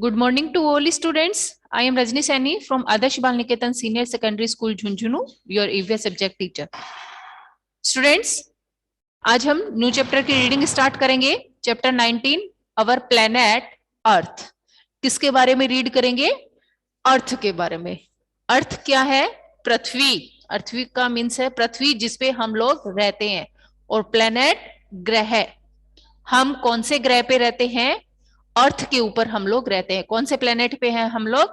Good morning to all students. I am Rajni Saini from Adarsh Bal Niketan Senior Secondary School Jhunjhunu, your EVS subject teacher. Students, आज हम new chapter की reading start करेंगे. Chapter 19 अवर planet earth. किसके बारे में read करेंगे? अर्थ के बारे में. अर्थ क्या है? पृथ्वी. पृथ्वी का मीन्स है पृथ्वी जिसपे हम लोग रहते हैं, और प्लेनेट ग्रह. हम कौन से ग्रह पे रहते हैं? अर्थ के ऊपर हम लोग रहते हैं. कौन से प्लेनेट पे हैं हम लोग?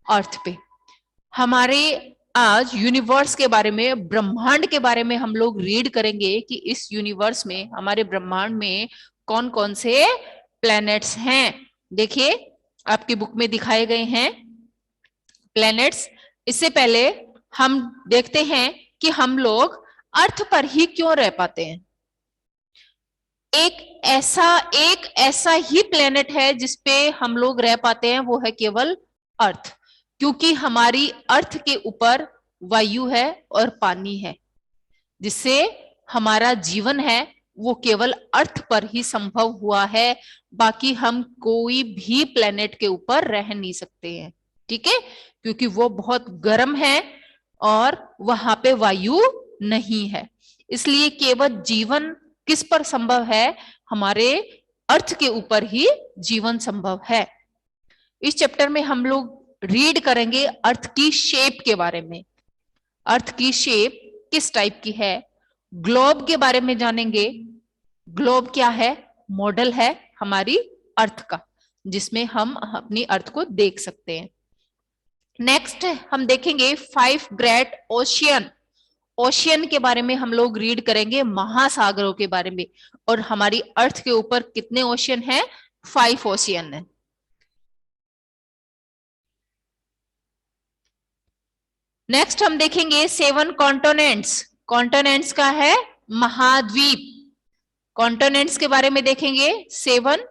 अर्थ पे. हमारे आज यूनिवर्स के बारे में, ब्रह्मांड के बारे में हम लोग रीड करेंगे कि इस यूनिवर्स में, हमारे ब्रह्मांड में कौन कौन से प्लैनेट्स हैं. देखिए, आपकी बुक में दिखाए गए हैं प्लैनेट्स. इससे पहले हम देखते हैं कि हम लोग अर्थ पर ही क्यों रह पाते हैं. एक ऐसा ही प्लेनेट है जिसपे हम लोग रह पाते हैं, वो है केवल अर्थ. क्योंकि हमारी अर्थ के ऊपर वायु है और पानी है, जिससे हमारा जीवन है वो केवल अर्थ पर ही संभव हुआ है. बाकी हम कोई भी प्लेनेट के ऊपर रह नहीं सकते हैं. ठीक है, क्योंकि वो बहुत गर्म है और वहां पे वायु नहीं है. इसलिए केवल जीवन किस पर संभव है? हमारे अर्थ के ऊपर ही जीवन संभव है. इस चैप्टर में हम लोग रीड करेंगे अर्थ की शेप के बारे में. अर्थ की शेप किस टाइप की है. ग्लोब के बारे में जानेंगे. ग्लोब क्या है? मॉडल है हमारी अर्थ का, जिसमें हम अपनी अर्थ को देख सकते हैं. नेक्स्ट हम देखेंगे 5 ग्रेट ओशियन. ओशियन के बारे में हम लोग रीड करेंगे, महासागरों के बारे में. और हमारी अर्थ के ऊपर कितने ओशियन हैं? 5 ओशियन है. नेक्स्ट हम देखेंगे 7 कॉन्टिनेंट्स. कॉन्टिनेंट्स का है महाद्वीप. कॉन्टिनेंट्स के बारे में देखेंगे. 7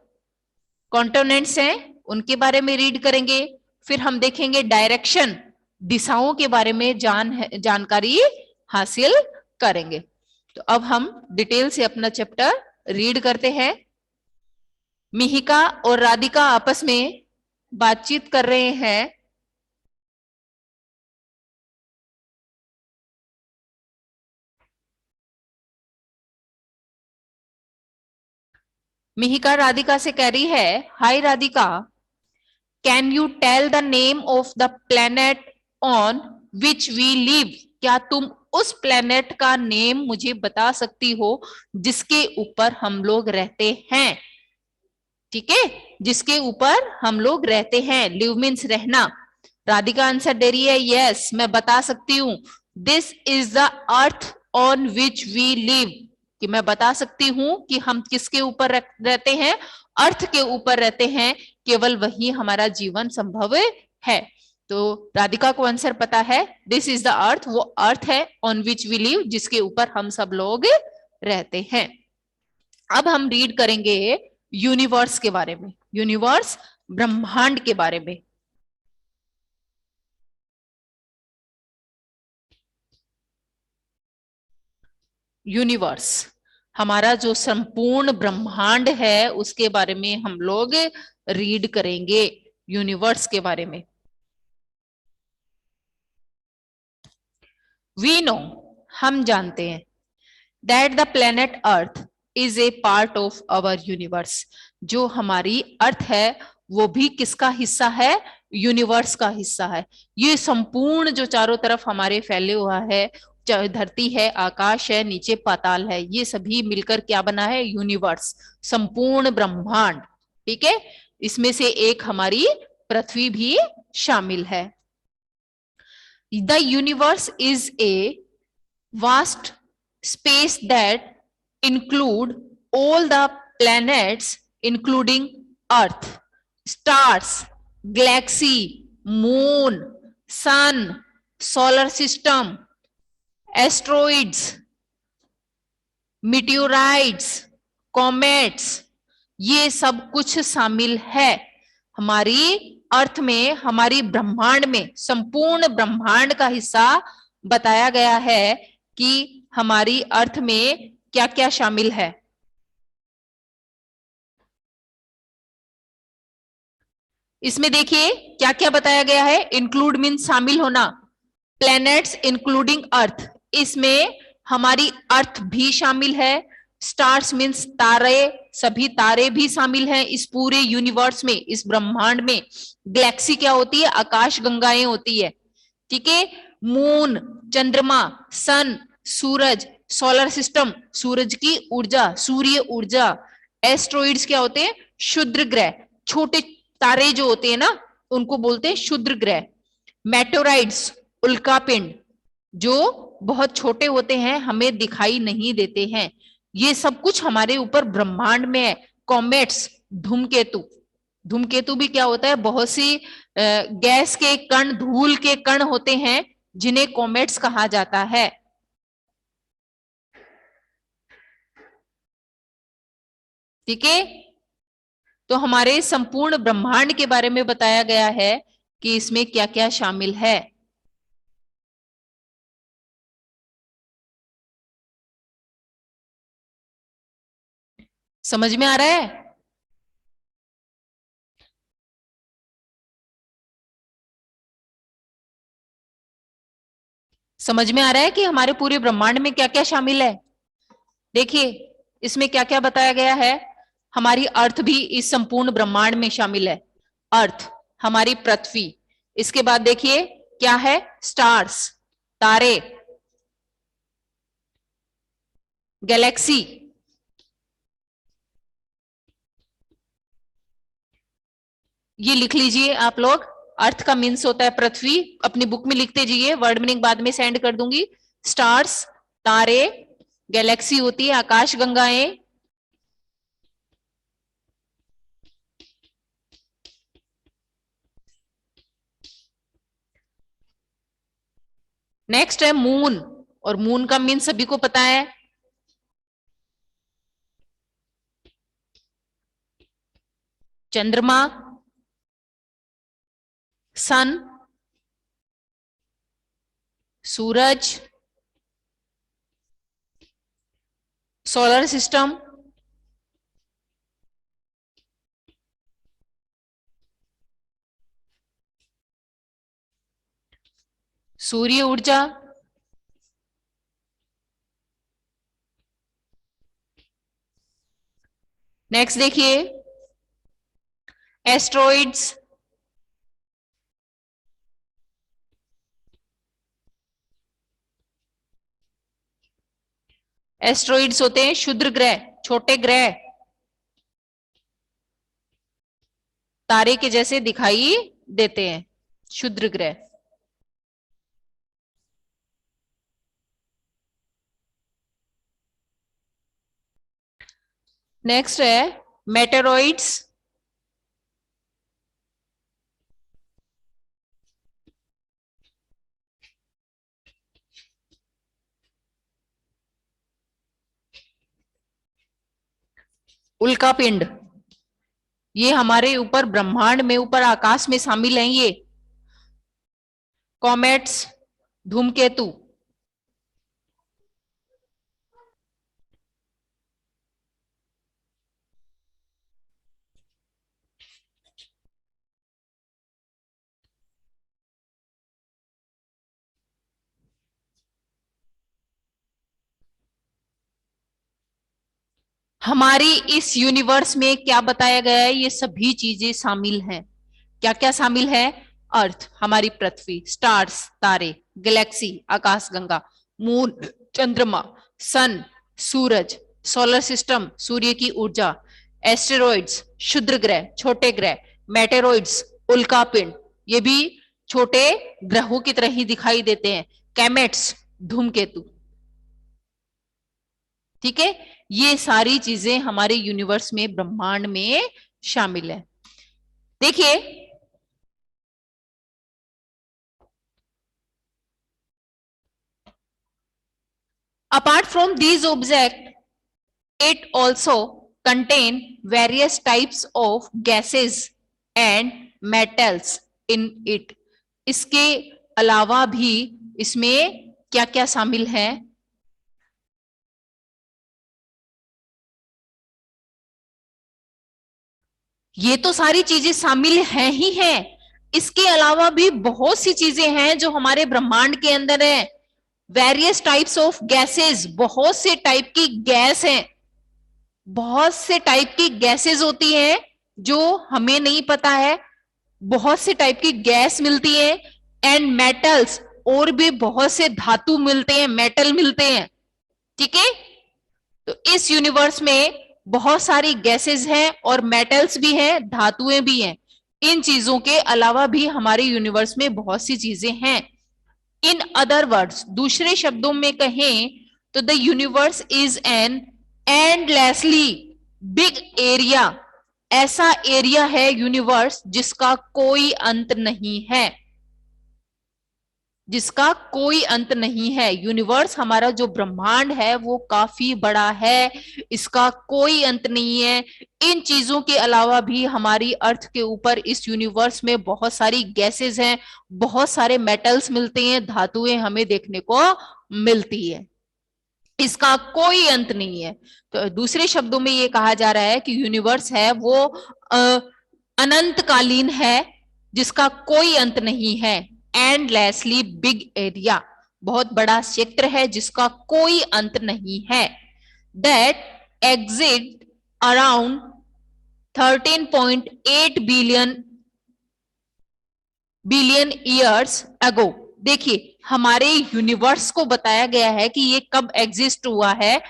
कॉन्टिनेंट्स हैं, उनके बारे में रीड करेंगे. फिर हम देखेंगे डायरेक्शन, दिशाओं के बारे में जानकारी हासिल करेंगे. तो अब हम डिटेल से अपना चैप्टर रीड करते हैं. मिहिका और राधिका आपस में बातचीत कर रहे हैं. मिहिका राधिका से कह रही है, hi Radhika, can you tell the name of the planet on which we live. क्या तुम उस प्लेनेट का नेम मुझे बता सकती हो जिसके ऊपर हम लोग रहते हैं. ठीक है, जिसके ऊपर हम लोग रहते हैं. लिव मीन्स रहना. राधिका आंसर दे रही है, यस मैं बता सकती हूँ. This is the earth on which we live. कि मैं बता सकती हूँ कि हम किसके ऊपर रहते हैं? अर्थ के ऊपर रहते हैं. केवल वही हमारा जीवन संभव है. तो राधिका को आंसर पता है. दिस इज द अर्थ, वो अर्थ है ऑन विच वी लिव, जिसके ऊपर हम सब लोग रहते हैं. अब हम रीड करेंगे यूनिवर्स के बारे में. यूनिवर्स ब्रह्मांड के बारे में. यूनिवर्स हमारा जो संपूर्ण ब्रह्मांड है उसके बारे में हम लोग रीड करेंगे. यूनिवर्स के बारे में. वी नो, हम जानते हैं, that the planet earth is a part of our universe. जो हमारी अर्थ है वो भी किसका हिस्सा है? यूनिवर्स का हिस्सा है. ये संपूर्ण जो चारों तरफ हमारे फैले हुआ है, चाहे धरती है, आकाश है, नीचे पाताल है, ये सभी मिलकर क्या बना है? यूनिवर्स, संपूर्ण ब्रह्मांड. ठीक है, इसमें से एक हमारी पृथ्वी भी शामिल है. The universe is a vast space that include all the planets including earth, stars, galaxy, moon, sun, solar system, asteroids, meteorites, comets. ये सब कुछ शामिल है हमारी अर्थ में, हमारी ब्रह्मांड में. संपूर्ण ब्रह्मांड का हिस्सा बताया गया है कि हमारी अर्थ में क्या क्या शामिल है. इसमें देखिए क्या क्या बताया गया है। इंक्लूड मीन शामिल होना, प्लैनेट्स इंक्लूडिंग अर्थ, इसमें हमारी अर्थ भी शामिल है। स्टार्स मीन्स तारे, सभी तारे भी शामिल हैं इस पूरे यूनिवर्स में, इस ब्रह्मांड में। गैलेक्सी क्या होती है, आकाश गंगाएं होती है, ठीक है। मून, चंद्रमा, सन, सूरज, सोलर सिस्टम, सूरज की ऊर्जा, सूर्य ऊर्जा। एस्ट्रॉइड्स क्या होते हैं, क्षुद्र ग्रह, छोटे तारे जो होते हैं ना, उनको बोलते हैं क्षुद्र ग्रह। मेटोराइड्स, उल्कापिंड, जो बहुत छोटे होते हैं, हमें दिखाई नहीं देते हैं। ये सब कुछ हमारे ऊपर ब्रह्मांड में है। कॉमेट्स, धूमकेतु, धूमकेतु भी क्या होता है, बहुत सी गैस के कण, धूल के कण होते हैं, जिन्हें कॉमेट्स कहा जाता है। ठीक है, तो हमारे संपूर्ण ब्रह्मांड के बारे में बताया गया है कि इसमें क्या क्या शामिल है। समझ में आ रहा है? समझ में आ रहा है कि हमारे पूरे ब्रह्मांड में क्या क्या शामिल है। देखिए इसमें क्या क्या बताया गया है। हमारी अर्थ भी इस संपूर्ण ब्रह्मांड में शामिल है। अर्थ, हमारी पृथ्वी, इसके बाद देखिए क्या है, स्टार्स, तारे, गैलेक्सी, ये लिख लीजिए आप लोग। अर्थ का मीन्स होता है पृथ्वी, अपनी बुक में लिखते जाइए, वर्ड मीनिंग बाद में सेंड कर दूंगी। स्टार्स, तारे, गैलेक्सी होती है आकाश गंगाएं, नेक्स्ट है मून, और मून का मीन सभी को पता है, चंद्रमा, सन, सूरज, सोलर सिस्टम, सूर्य ऊर्जा, नेक्स्ट देखिए एस्ट्रॉइड्स, एस्ट्रॉइड्स होते हैं क्षुद्र ग्रह, छोटे ग्रह, तारे के जैसे दिखाई देते हैं, क्षुद्र ग्रह। नेक्स्ट है मेटेरॉइड्स, उल्कापिंड, ये हमारे ऊपर ब्रह्मांड में, ऊपर आकाश में शामिल हैं ये। कॉमेट्स, धूमकेतु, हमारी इस यूनिवर्स में क्या बताया गया है, ये सभी चीजें शामिल हैं। क्या क्या शामिल है, अर्थ, हमारी पृथ्वी, स्टार्स, तारे, गैलेक्सी, आकाशगंगा, मून, चंद्रमा, सन, सूरज, सोलर सिस्टम, सूर्य की ऊर्जा, एस्टेरॉइड्स, क्षुद्र ग्रह, छोटे ग्रह, मेटेरॉइड्स, उल्कापिंड, ये भी छोटे ग्रहों की तरह ही दिखाई देते हैं, कैमेट्स, धूमकेतु। ठीक है, ये सारी चीजें हमारे यूनिवर्स में, ब्रह्मांड में शामिल है। देखिए apart from these objects, it also contain various types of gases and metals in it. इसके अलावा भी इसमें क्या क्या शामिल है, ये तो सारी चीजें शामिल हैं ही हैं, इसके अलावा भी बहुत सी चीजें हैं जो हमारे ब्रह्मांड के अंदर है। वेरियस टाइप्स ऑफ गैसेस, बहुत से टाइप की गैस हैं, बहुत से टाइप की गैसेस होती हैं जो हमें नहीं पता है, बहुत से टाइप की गैस मिलती है। एंड मेटल्स, और भी बहुत से धातु मिलते हैं, मेटल मिलते हैं। ठीक है, तो इस यूनिवर्स में बहुत सारी गैसेस हैं और मेटल्स भी हैं, धातुएं भी हैं। इन चीजों के अलावा भी हमारे यूनिवर्स में बहुत सी चीजें हैं। इन अदर वर्ड्स, दूसरे शब्दों में कहें तो the universe is an endlessly big area. ऐसा एरिया है यूनिवर्स जिसका कोई अंत नहीं है, जिसका कोई अंत नहीं है। यूनिवर्स, हमारा जो ब्रह्मांड है वो काफी बड़ा है, इसका कोई अंत नहीं है। इन चीजों के अलावा भी हमारी अर्थ के ऊपर इस यूनिवर्स में बहुत सारी गैसेस हैं, बहुत सारे मेटल्स मिलते हैं, धातुएं हमें देखने को मिलती है, इसका कोई अंत नहीं है। तो दूसरे शब्दों में ये कहा जा रहा है कि यूनिवर्स है वो अनंतकालीन है, जिसका कोई अंत नहीं है। एंडलेसली बिग एरिया, बहुत बड़ा क्षेत्र है जिसका कोई अंत नहीं है। That exit around 13.8 billion years ago. देखिए, हमारे यूनिवर्स को बताया गया है कि ये कब एग्जिस्ट हुआ है,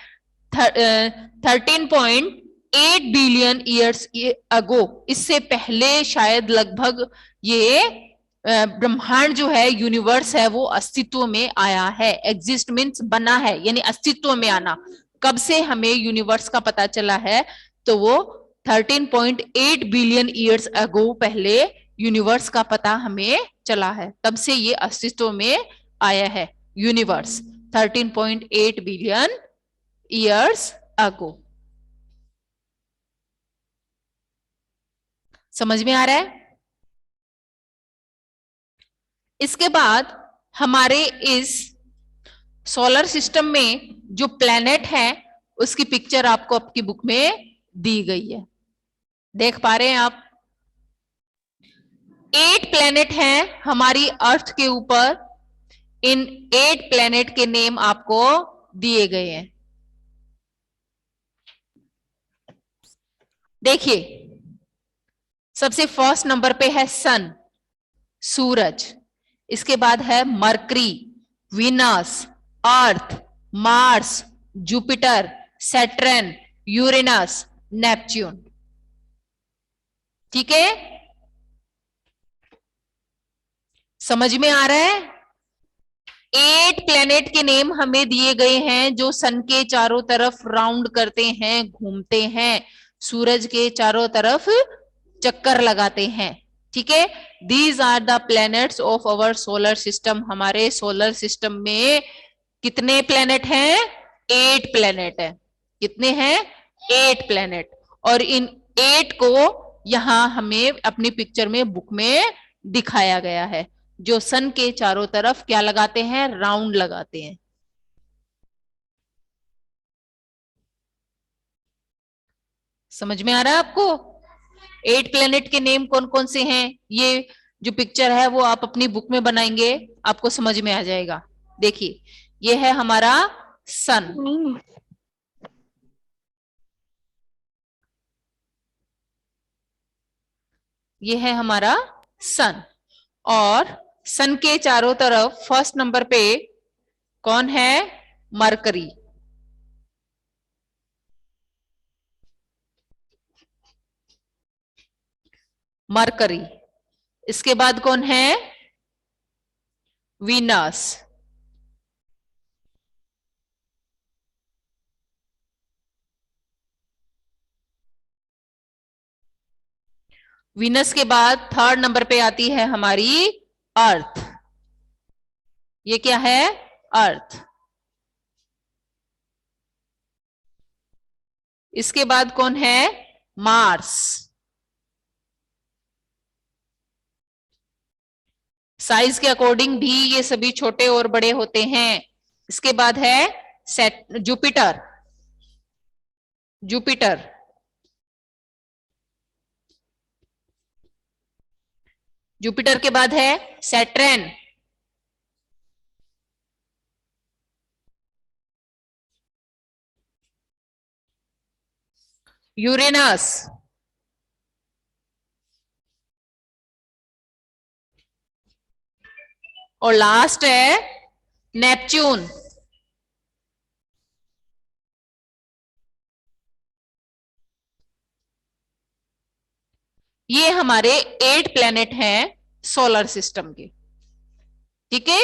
13.8 बिलियन ईयर्स अगो। इससे पहले शायद लगभग ये ब्रह्मांड जो है, यूनिवर्स है, वो अस्तित्व में आया है। एग्जिस्ट मीन्स बना है, यानी अस्तित्व में आना। कब से हमें यूनिवर्स का पता चला है, तो वो 13.8 बिलियन ईयर्स अगो पहले यूनिवर्स का पता हमें चला है, तब से ये अस्तित्व में आया है यूनिवर्स, 13.8 बिलियन ईयर्स अगो। समझ में आ रहा है? इसके बाद हमारे इस सोलर सिस्टम में जो प्लैनेट है उसकी पिक्चर आपको आपकी बुक में दी गई है, देख पा रहे हैं आप? 8 प्लैनेट हैं हमारी अर्थ के ऊपर। इन 8 प्लैनेट के नेम आपको दिए गए हैं। देखिए, सबसे फर्स्ट नंबर पे है सन, सूरज। इसके बाद है Mercury, Venus, Earth, Mars, Jupiter, Saturn, Uranus, Neptune. ठीक है, समझ में आ रहा है? 8 प्लेनेट के नेम हमें दिए गए हैं जो सन के चारों तरफ राउंड करते हैं, घूमते हैं, सूरज के चारों तरफ चक्कर लगाते हैं। ठीक है, these are the planets of our solar system. हमारे सोलर सिस्टम में कितने प्लैनेट हैं? 8 प्लैनेट है। कितने हैं? 8 प्लैनेट। और इन 8 को यहां हमें अपनी पिक्चर में, बुक में दिखाया गया है, जो सन के चारों तरफ क्या लगाते हैं? राउंड लगाते हैं। समझ में आ रहा है आपको? 8 प्लेनेट के नेम कौन कौन से हैं, ये जो पिक्चर है वो आप अपनी बुक में बनाएंगे, आपको समझ में आ जाएगा। देखिए, ये है हमारा सन, ये है हमारा सन। और सन के चारों तरफ फर्स्ट नंबर पे कौन है? मरकरी। मरकरी। इसके बाद कौन है? वीनस। वीनस के बाद थर्ड नंबर पे आती है हमारी अर्थ। ये क्या है? अर्थ। इसके बाद कौन है? मार्स। साइज के अकॉर्डिंग भी ये सभी छोटे और बड़े होते हैं। इसके बाद है जुपिटर। जुपिटर। जुपिटर के बाद है सैटर्न, यूरेनस, और लास्ट है नेपच्यून। ये हमारे 8 प्लेनेट हैं सोलर सिस्टम के। ठीक है,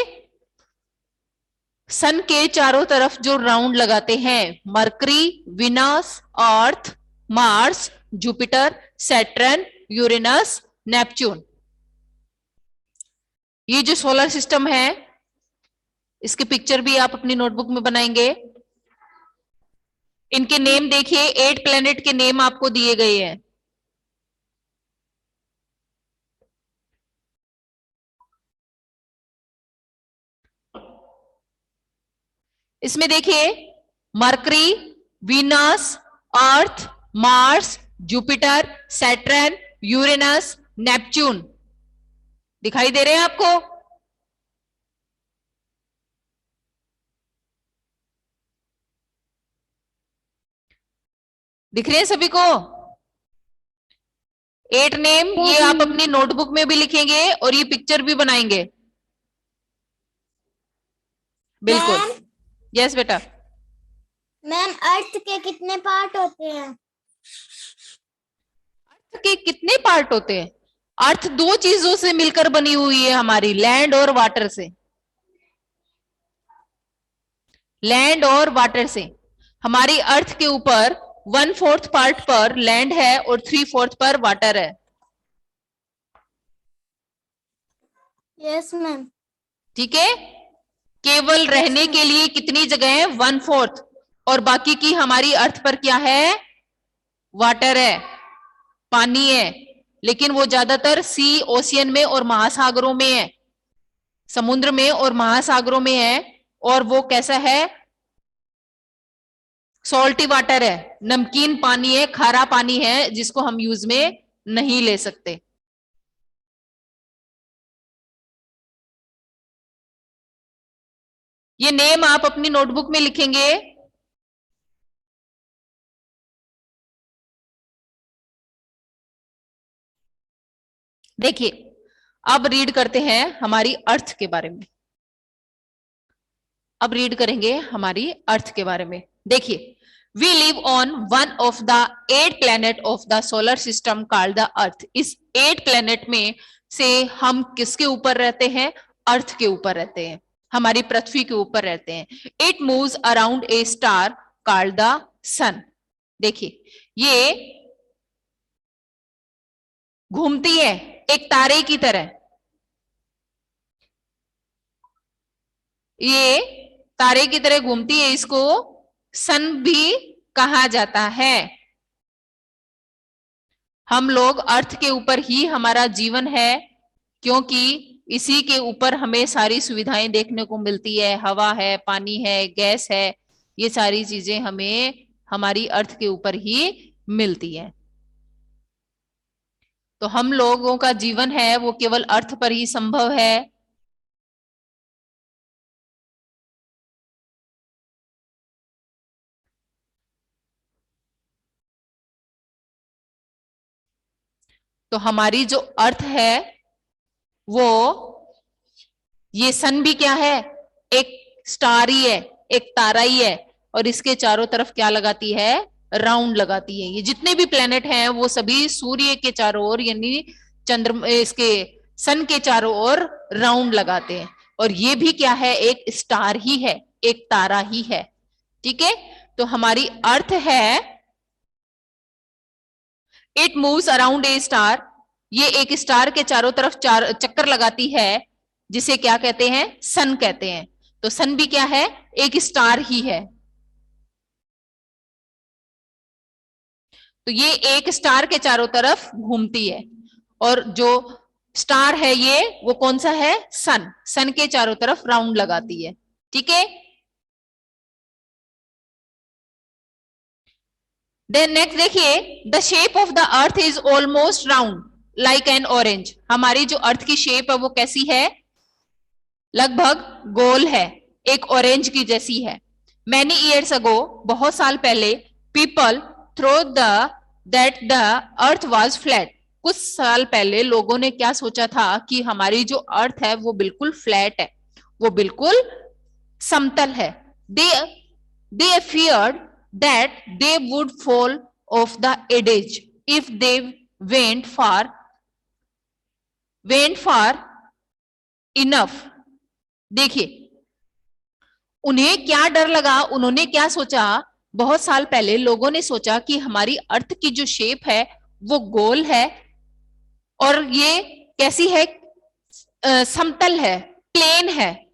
सन के चारों तरफ जो राउंड लगाते हैं, Mercury, Venus, Earth, Mars, Jupiter, Saturn, Uranus, Neptune, ये जो सोलर सिस्टम है इसके पिक्चर भी आप अपनी नोटबुक में बनाएंगे। इनके नेम देखिए, 8 प्लेनेट के नेम आपको दिए गए हैं। इसमें देखिए, Mercury, Venus, Earth, Mars, Jupiter, Saturn, Uranus, Neptune दिखाई दे रहे हैं आपको? दिख रहे हैं सभी को? 8 नेम ये आप अपनी नोटबुक में भी लिखेंगे और ये पिक्चर भी बनाएंगे। बिल्कुल, यस बेटा। मैम, अर्थ के कितने पार्ट होते हैं? अर्थ के कितने पार्ट होते हैं? अर्थ 2 चीजों से मिलकर बनी हुई है हमारी, लैंड और वाटर से। लैंड और वाटर से। हमारी अर्थ के ऊपर 1/4 पार्ट पर लैंड है और 3/4 पर वाटर है। Yes ma'am. ठीक है, केवल रहने के लिए कितनी जगह है? 1/4, और बाकी की हमारी अर्थ पर क्या है? वाटर है, पानी है, लेकिन वो ज्यादातर सी, ओशियन में और महासागरों में है, समुद्र में और महासागरों में है। और वो कैसा है? सॉल्टी वाटर है, नमकीन पानी है, खारा पानी है, जिसको हम यूज में नहीं ले सकते। ये नेम आप अपनी नोटबुक में लिखेंगे। देखिए, अब रीड करते हैं हमारी अर्थ के बारे में। अब रीड करेंगे हमारी अर्थ के बारे में। देखिए, we live on one of the 8 planet of the solar system called the earth. इस 8 प्लैनेट में से हम किसके ऊपर रहते हैं? अर्थ के ऊपर रहते हैं, हमारी पृथ्वी के ऊपर रहते हैं। It moves around a star called the sun. देखिए, ये घूमती है एक तारे की तरह। ये तारे की तरह घूमती है, इसको सन भी कहा जाता है। हम लोग अर्थ के ऊपर ही हमारा जीवन है, क्योंकि इसी के ऊपर हमें सारी सुविधाएं देखने को मिलती है। हवा है, पानी है, गैस है, ये सारी चीजें हमें हमारी अर्थ के ऊपर ही मिलती है। तो हम लोगों का जीवन है वो केवल अर्थ पर ही संभव है। तो हमारी जो अर्थ है वो, ये सन भी क्या है? एक स्टार ही है, एक तारा ही है, और इसके चारों तरफ क्या लगाती है? राउंड लगाती है। ये जितने भी प्लेनेट हैं वो सभी सूर्य के चारों ओर, यानी चंद्र, इसके सन के चारों ओर राउंड लगाते हैं। और ये भी क्या है? एक स्टार ही है, एक तारा ही है। ठीक है, तो हमारी अर्थ है, it moves around a star, ये एक स्टार के चारों तरफ चार चक्कर लगाती है, जिसे क्या कहते हैं? सन कहते हैं। तो सन भी क्या है? एक स्टार ही है। तो ये एक स्टार के चारों तरफ घूमती है, और जो स्टार है ये, वो कौन सा है? सन। सन के चारों तरफ राउंड लगाती है। ठीक है, देन नेक्स्ट देखिए, the shape of the earth is almost round like an orange. हमारी जो अर्थ की शेप है वो कैसी है? लगभग गोल है, एक ऑरेंज की जैसी है। मैनी ईयर्स अगो, बहुत साल पहले, people thought that the earth was flat. कुछ साल पहले लोगों ने क्या सोचा था कि हमारी जो अर्थ है वो बिल्कुल फ्लैट है, वो बिल्कुल समतल है। दे दे feared that they would fall off the edge if they went far enough। देखिए, उन्हें क्या डर लगा, उन्होंने क्या सोचा? बहुत साल पहले लोगों ने सोचा कि हमारी अर्थ की जो शेप है वो गोल है और ये कैसी है? समतल है, प्लेन है।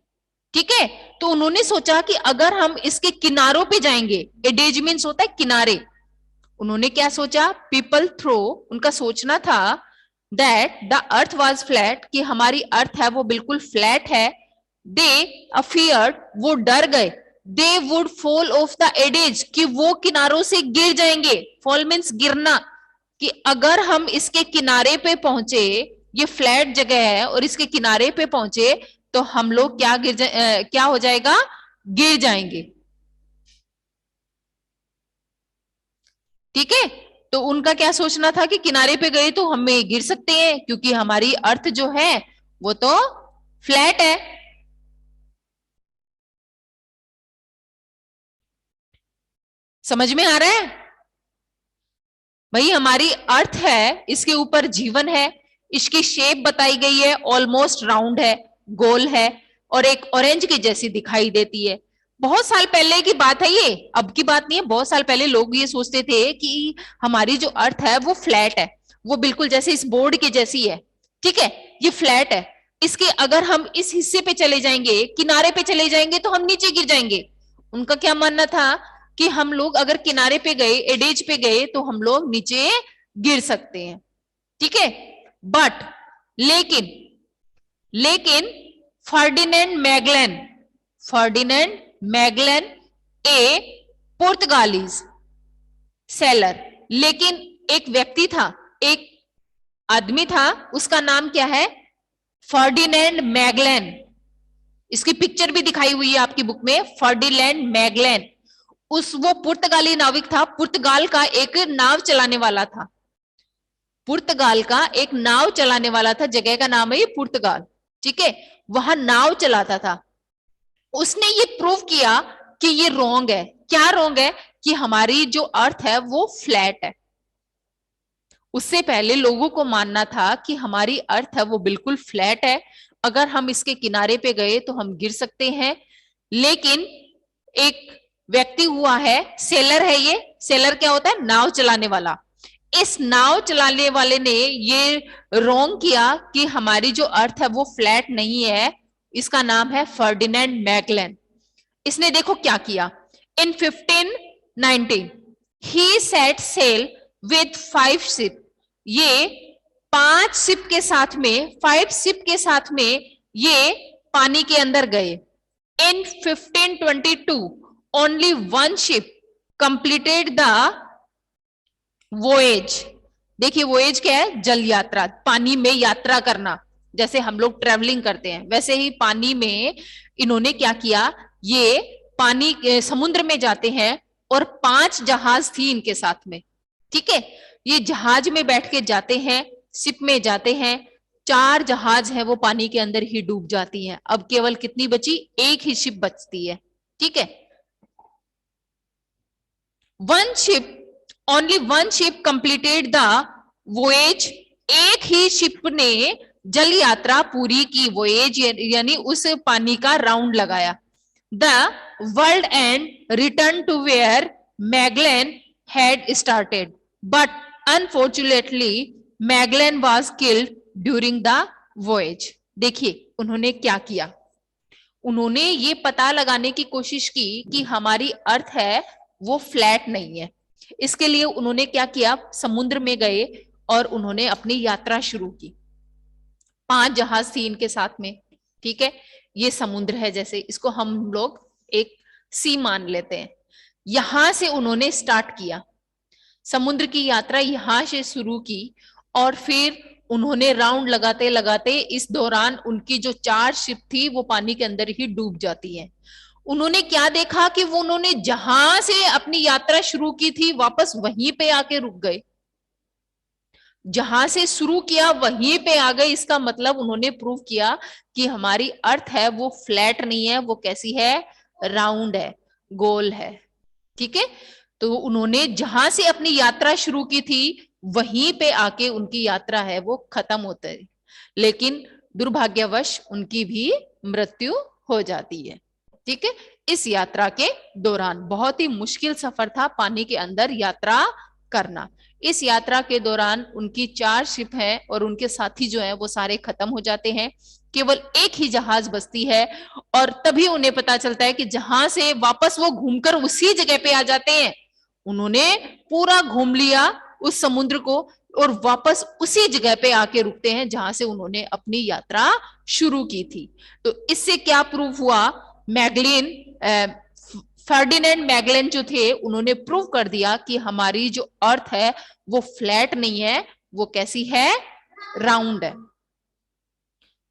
ठीक है, तो उन्होंने सोचा कि अगर हम इसके किनारों पे जाएंगे, एडेज मीन्स होता है किनारे। उन्होंने क्या सोचा? पीपल थ्रो, उनका सोचना था that the earth was flat, कि हमारी अर्थ है वो बिल्कुल फ्लैट है। दे अफियर्ड, वो डर गए। They would fall off the edges, कि वो किनारों से गिर जाएंगे। फॉल मीन्स गिरना, कि अगर हम इसके किनारे पे पहुंचे, ये फ्लैट जगह है और इसके किनारे पे पहुंचे तो हम लोग क्या हो जाएगा? गिर जाएंगे। ठीक है, तो उनका क्या सोचना था कि किनारे पे गए तो हमें गिर सकते हैं, क्योंकि हमारी अर्थ जो है वो तो फ्लैट है। समझ में आ रहा है भाई? हमारी अर्थ है, इसके ऊपर जीवन है, इसकी शेप बताई गई है, ऑलमोस्ट राउंड है, गोल है और एक ऑरेंज की जैसी दिखाई देती है। बहुत साल पहले की बात है ये, अब की बात नहीं है। बहुत साल पहले लोग ये सोचते थे कि हमारी जो अर्थ है वो फ्लैट है, वो बिल्कुल जैसे इस बोर्ड की जैसी है। ठीक है, ये फ्लैट है, इसके अगर हम इस हिस्से पे चले जाएंगे, किनारे पे चले जाएंगे तो हम नीचे गिर जाएंगे। उनका क्या मानना था कि हम लोग अगर किनारे पे गए, एडेज पे गए तो हम लोग नीचे गिर सकते हैं। ठीक है, बट लेकिन लेकिन फर्डिनेंड मैगलन ए पुर्तगालीज सेलर, लेकिन एक व्यक्ति था, एक आदमी था, उसका नाम क्या है? Ferdinand Magellan. इसकी पिक्चर भी दिखाई हुई है आपकी बुक में, फर्डिनेंड मैगलन। वो पुर्तगाली नाविक था, पुर्तगाल का एक नाव चलाने वाला था। पुर्तगाल का एक नाव चलाने वाला था, जगह का नाम है ये पुर्तगाल। ठीक है, वहां नाव चलाता था। उसने ये प्रूव किया कि ये रॉन्ग है। क्या रॉन्ग है? कि हमारी जो अर्थ है वो फ्लैट है। उससे पहले लोगों को मानना था कि हमारी अर्थ है वो बिल्कुल फ्लैट है, अगर हम इसके किनारे पे गए तो हम गिर सकते हैं। लेकिन एक व्यक्ति हुआ है, सेलर है ये। सेलर क्या होता है? नाव चलाने वाला। इस नाव चलाने वाले ने ये रॉन्ग किया कि हमारी जो अर्थ है वो फ्लैट नहीं है। इसका नाम है फर्डिनेंड मैगलन। इसने देखो क्या किया। इन 1519 ही सेट सेल विथ 5 शिप। ये 5 शिप के साथ में, 5 शिप के साथ में ये पानी के अंदर गए। इन 1522 only 1 ship completed the voyage. देखिए, वोएज क्या है? जल यात्रा, पानी में यात्रा करना। जैसे हम लोग ट्रेवलिंग करते हैं वैसे ही पानी में इन्होंने क्या किया, ये पानी समुद्र में जाते हैं और 5 जहाज थी इनके साथ में। ठीक है, ये जहाज में बैठ के जाते हैं, शिप में जाते हैं। 4 जहाज है वो पानी के अंदर ही डूब जाती हैं। अब केवल कितनी बची? एक ही शिप बचती है। ठीक है, only one ship completed the voyage. एक ही शिप ने जल यात्रा पूरी की, वोएज यानी उस पानी का राउंड लगाया। The world and return to where Magellan had started, but unfortunately Magellan was killed during the voyage. देखिए उन्होंने क्या किया, उन्होंने ये पता लगाने की कोशिश की कि हमारी अर्थ है वो फ्लैट नहीं है। इसके लिए उन्होंने क्या किया, समुद्र में गए और उन्होंने अपनी यात्रा शुरू की। 5 जहाज थी इनके साथ में। ठीक है, ये समुद्र है, जैसे इसको हम लोग एक सी मान लेते हैं। यहां से उन्होंने स्टार्ट किया, समुद्र की यात्रा यहां से शुरू की और फिर उन्होंने राउंड लगाते लगाते इस दौरान उनकी जो 4 शिप थी वो पानी के अंदर ही डूब जाती है। उन्होंने क्या देखा कि वो उन्होंने जहां से अपनी यात्रा शुरू की थी वापस वहीं पे आके रुक गए, जहां से शुरू किया वहीं पे आ गए। इसका मतलब उन्होंने प्रूव किया कि हमारी अर्थ है वो फ्लैट नहीं है, वो कैसी है, राउंड है, गोल है। ठीक है, तो उन्होंने जहां से अपनी यात्रा शुरू की थी वहीं पे आके उनकी यात्रा है वो खत्म होता है, लेकिन दुर्भाग्यवश उनकी भी मृत्यु हो जाती है। ठीक है, इस यात्रा के दौरान बहुत ही मुश्किल सफर था पानी के अंदर यात्रा करना। इस यात्रा के दौरान उनकी 4 शिप हैं और उनके साथी जो हैं वो सारे खत्म हो जाते हैं, केवल एक ही जहाज बचती है। और तभी उन्हें पता चलता है कि जहां से वापस वो घूमकर उसी जगह पे आ जाते हैं। उन्होंने पूरा घूम लिया उस समुद्र को और वापस उसी जगह पे आके रुकते हैं जहां से उन्होंने अपनी यात्रा शुरू की थी। तो इससे क्या प्रूफ हुआ, मैगलिन फर्डिनेंड मैगलन जो थे उन्होंने प्रूव कर दिया कि हमारी जो अर्थ है वो फ्लैट नहीं है, वो कैसी है, राउंड है।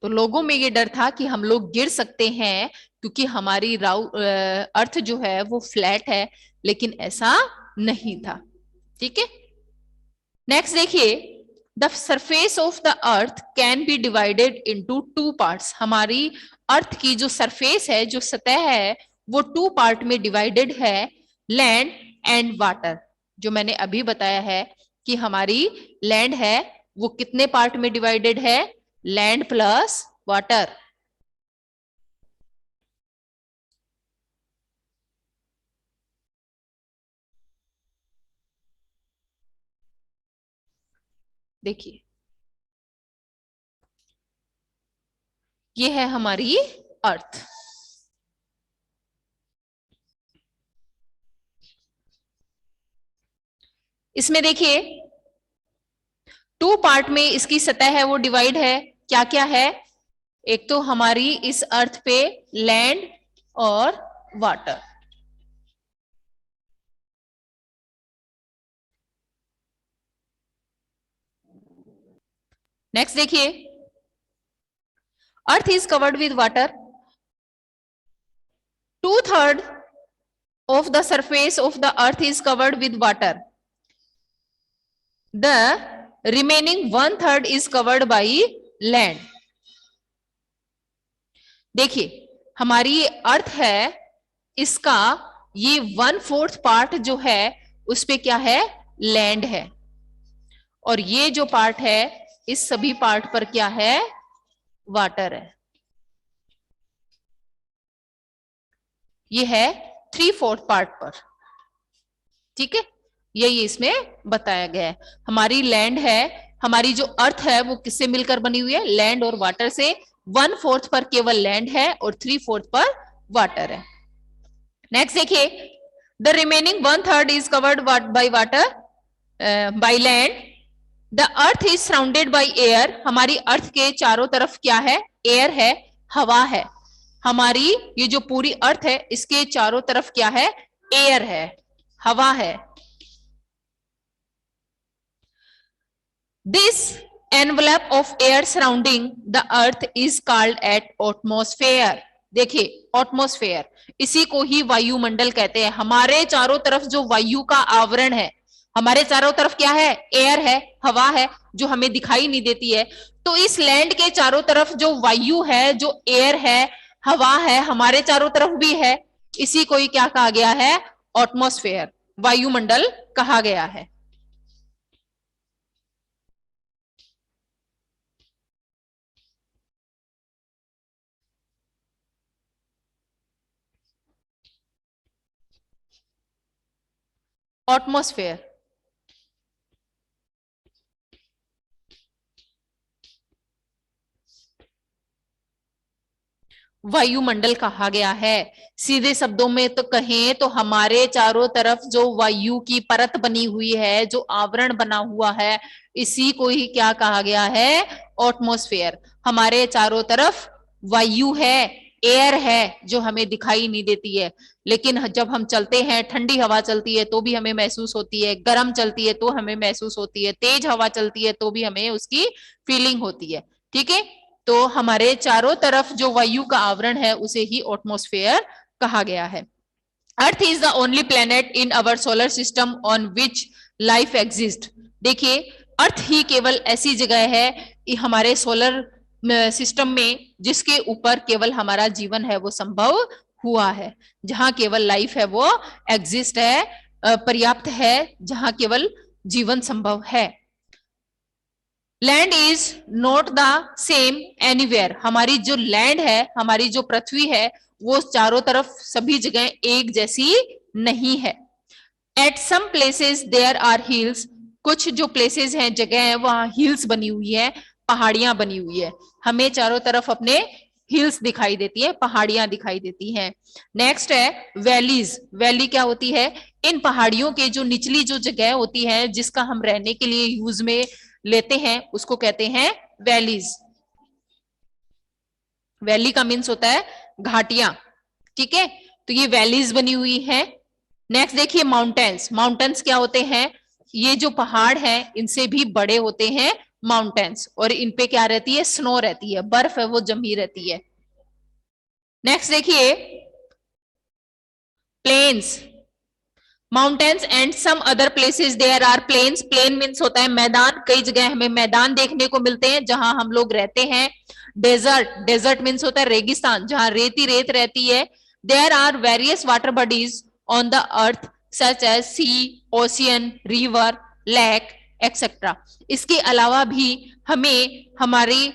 तो लोगों में ये डर था कि हम लोग गिर सकते हैं क्योंकि हमारी अर्थ जो है वो फ्लैट है, लेकिन ऐसा नहीं था। ठीक है, नेक्स्ट देखिए, the surface of the earth can be divided into 2 parts. हमारी अर्थ की जो सरफेस है, जो सतह है, वो 2 पार्ट में डिवाइडेड है, लैंड एंड वाटर। जो मैंने अभी बताया है कि हमारी लैंड है वो कितने पार्ट में डिवाइडेड है, लैंड प्लस वाटर। देखिए, ये है हमारी अर्थ। इसमें देखिए 2 पार्ट में इसकी सतह है वो डिवाइड है, क्या क्या है, एक तो हमारी इस अर्थ पे लैंड और वाटर। नेक्स्ट देखिए, earth is covered with water, 2/3 of the surface of the earth is covered with water, the remaining 1/3 is covered by land। देखिए, हमारी ये अर्थ है, इसका ये 1/4 पार्ट जो है उस पे क्या है, लैंड है, और ये जो पार्ट है इस सभी पार्ट पर क्या है, वाटर है। ये है 3/4 पार्ट पर। ठीक है, यही इसमें बताया गया है। हमारी लैंड है, हमारी जो अर्थ है वो किससे मिलकर बनी हुई है, लैंड और वाटर से। 1/4 पर केवल लैंड है और 3/4 पर वाटर है। नेक्स्ट देखिए, the remaining 1/3 is covered by water, by land. The earth is surrounded by air. हमारी अर्थ के चारों तरफ क्या है, एयर है, हवा है। हमारी ये जो पूरी अर्थ है इसके चारों तरफ क्या है, एयर है, हवा है। This envelope of air surrounding the earth is called eight atmosphere. देखिए, एटमॉस्फेयर, इसी को ही वायुमंडल कहते हैं। हमारे चारों तरफ जो वायु का आवरण है, हमारे चारों तरफ क्या है, एयर है, हवा है, जो हमें दिखाई नहीं देती है। तो इस लैंड के चारों तरफ जो वायु है, जो एयर है, हवा है, हमारे चारों तरफ भी है, इसी को ही क्या कहा गया है, एटमॉस्फेयर, वायुमंडल कहा गया है। एटमॉस्फेयर, वायुमंडल कहा गया है। सीधे शब्दों में तो कहें तो हमारे चारों तरफ जो वायु की परत बनी हुई है, जो आवरण बना हुआ है, इसी को ही क्या कहा गया है, एटमॉस्फेयर। हमारे चारों तरफ वायु है, एयर है जो हमें दिखाई नहीं देती है, लेकिन जब हम चलते हैं ठंडी हवा चलती है तो भी हमें महसूस होती है, गर्म चलती है तो हमें महसूस होती है, तेज हवा चलती है तो भी हमें उसकी फीलिंग होती है। ठीक है, तो हमारे चारों तरफ जो वायु का आवरण है उसे ही एटमॉस्फेयर कहा गया है। Earth is the only planet in our solar system on which life exist. देखिए, अर्थ ही केवल ऐसी जगह है हमारे सोलर सिस्टम में जिसके ऊपर केवल हमारा जीवन है वो संभव हुआ है, जहां केवल लाइफ है वो एग्जिस्ट है, पर्याप्त है, जहां केवल जीवन संभव है। Land is not the same anywhere. हमारी जो लैंड है, हमारी जो पृथ्वी है, वो चारों तरफ सभी जगह एक जैसी नहीं है। At some places there are hills. कुछ जो प्लेसेस हैं, जगह है, वहां हिल्स बनी हुई है, पहाड़ियां बनी हुई है। हमें चारों तरफ अपने हिल्स दिखाई देती है, पहाड़ियां दिखाई देती हैं। नेक्स्ट है वैलीज। वैली क्या होती है? इन पहाड़ियों के जो निचली जो जगह होती है जिसका हम रहने के लिए यूज में लेते हैं उसको कहते हैं वैलीज। वैली का मीन्स होता है घाटियां। ठीक है, तो ये वैलीज बनी हुई है। नेक्स्ट देखिए माउंटेन्स। माउंटेन्स क्या होते हैं? ये जो पहाड़ है इनसे भी बड़े होते हैं माउंटेन्स, और इन पे क्या रहती है? स्नो रहती है, बर्फ है वो जमी रहती है। नेक्स्ट देखिए plains. Mountains and some other places there are plains. Plain means होता है मैदान। कई जगह हमें मैदान देखने को मिलते हैं जहां हम लोग रहते हैं। डेजर्ट। डेजर्ट मीन्स होता है रेगिस्तान, जहां रेत ही रेत रहती है। There are various water bodies on the earth such as sea, ocean, river, lake etcetera. इसके अलावा भी हमें हमारी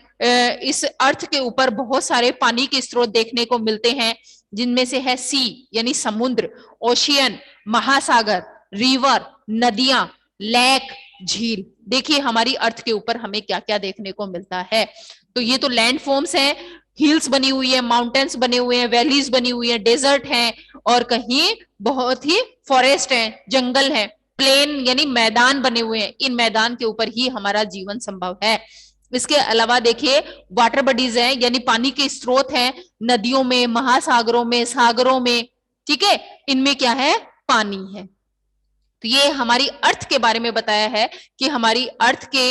इस अर्थ के ऊपर बहुत सारे पानी के स्रोत देखने को मिलते हैं, जिनमें से है सी यानी समुद्र, ओशियन महासागर, रिवर नदियां, लेक झील। देखिए हमारी अर्थ के ऊपर हमें क्या क्या देखने को मिलता है। तो ये तो लैंड फॉर्म्स हैं, हिल्स बनी हुई है, माउंटेन्स बने हुए हैं, वैलीज बनी हुई है, डेजर्ट हैं, और कहीं बहुत ही फॉरेस्ट है, जंगल है। प्लेन यानी मैदान बने हुए हैं, इन मैदान के ऊपर ही हमारा जीवन संभव है। इसके अलावा देखिए वाटर बॉडीज हैं यानी पानी के स्रोत हैं, नदियों में, महासागरों में, सागरों में। ठीक है, इनमें क्या है? पानी है। तो ये हमारी अर्थ के बारे में बताया है कि हमारी अर्थ के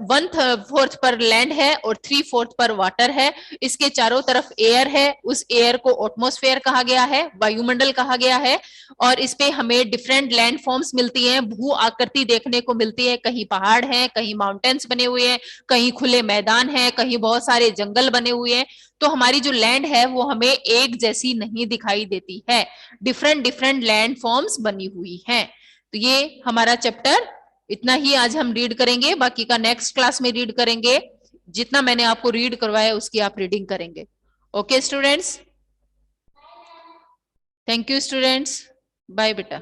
1/4 पर लैंड है और 3/4 पर वाटर है। इसके चारों तरफ एयर है, उस एयर को एटमॉस्फेयर कहा गया है, वायुमंडल कहा गया है। और इस पे हमें डिफरेंट लैंड फॉर्म्स मिलती हैं, भू आकृति देखने को मिलती है। कहीं पहाड़ हैं, कहीं माउंटेन्स बने हुए हैं, कहीं खुले मैदान हैं, कहीं बहुत सारे जंगल बने हुए हैं। तो हमारी जो लैंड है वो हमें एक जैसी नहीं दिखाई देती है, डिफरेंट डिफरेंट लैंड फॉर्म्स बनी हुई हैं। तो ये हमारा चैप्टर इतना ही आज हम रीड करेंगे, बाकी का नेक्स्ट क्लास में रीड करेंगे। जितना मैंने आपको रीड करवाया उसकी आप रीडिंग करेंगे। Okay students, thank you students, bye बेटा।